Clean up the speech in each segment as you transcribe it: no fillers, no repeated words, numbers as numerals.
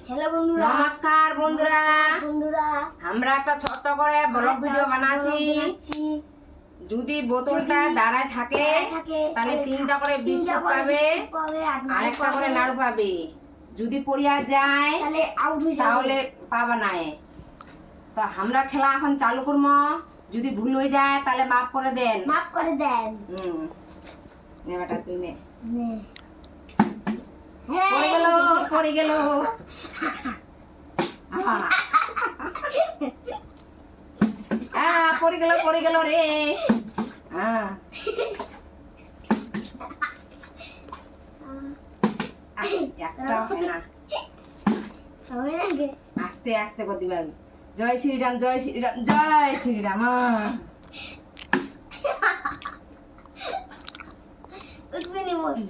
Hello বন্ধুরা, নমস্কার বন্ধুরা। বন্ধুরা আমরা একটা ছোট্ট করে ব্লগ ভিডিও বানাচ্ছি। যদি বোতলটা দাঁড়ায় থাকে তাহলে 3টা করে বিস্কুট পাবে আর একটা করে নাড়ু পাবে। যদি পড়িয়া যায় তাহলে পাবা নাই। তো আমরা খেলা এখন চালু করবো। যদি ভুল হয়ে যায় তাহলে মাফ করে দেন। নে বেটা তুই নে। পড়ে গেল পড়ে গেল রে। একটা হয় না, আস্তে আস্তে করে দিবেন। জয় শ্রীরাম, জয় শ্রীরাম, জয় শ্রীরাম।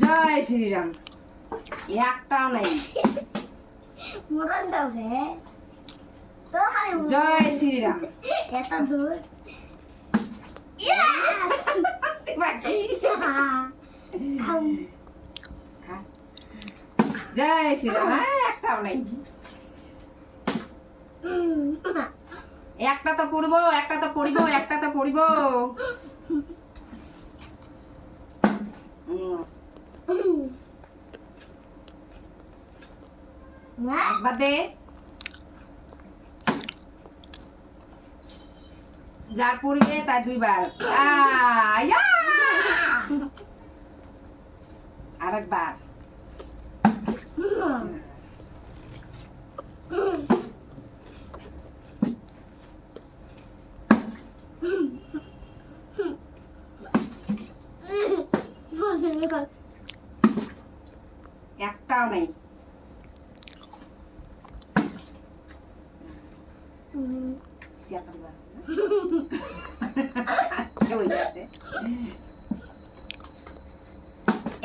জয় শ্রীরাম। একটাও নাই। জয় শ্রীরাম। জয় শ্রীরাম। একটাও নাই। একটা তো পড়বো, একটা তো পড়িব, একটা তো পড়িব। একবার দে। যার পড়বে তার 2বার। আরেকবার। একটাও নাই।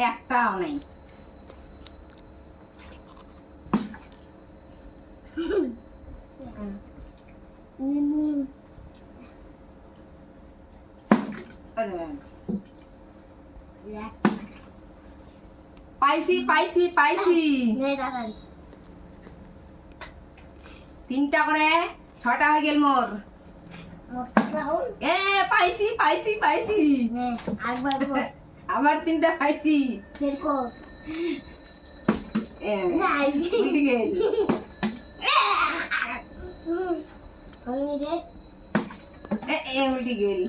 একটাও নাই। পাইছি পাইছি পাইছি। 3টা করে 6টা হয়ে গেল মোর। এ পাইছি পাইছি পাইছি। আবার 3টা পাইছি। উল্টে গেল। উল্টে গেল।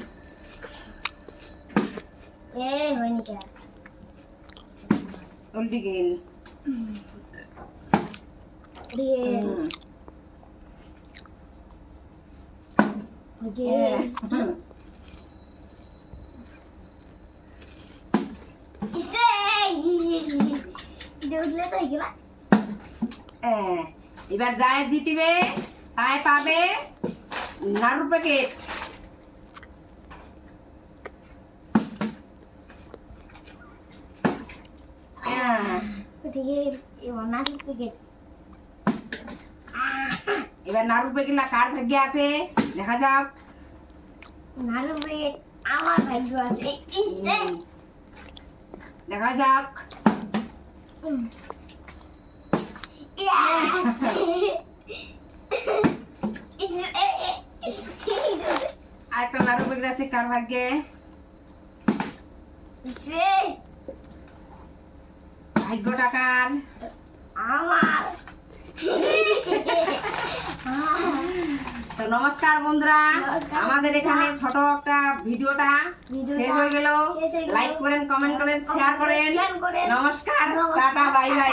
উল্টে গেল। এবার যায় জিতিবে তাই পাবে নাড়ুর প্যাকেট। এবার নাড়ুর প্যাকেট কার ভাগ্যে আছে দেখা যাক। নাড়ুর প্যাকেট আমার ভাগ্য আছে। দেখা যাক। আরেকটা নাড়ুর প্যাকেট আছে কার ভাগ্যে। ভাগ্য টাকার আমার। তো নমস্কার বন্ধুরা, আমাদের এখানে ছোট একটা ভিডিওটা শেষ হয়ে গেল। লাইক করেন, কমেন্ট করেন, শেয়ার করেন। নমস্কার, টাটা, বাই বাই।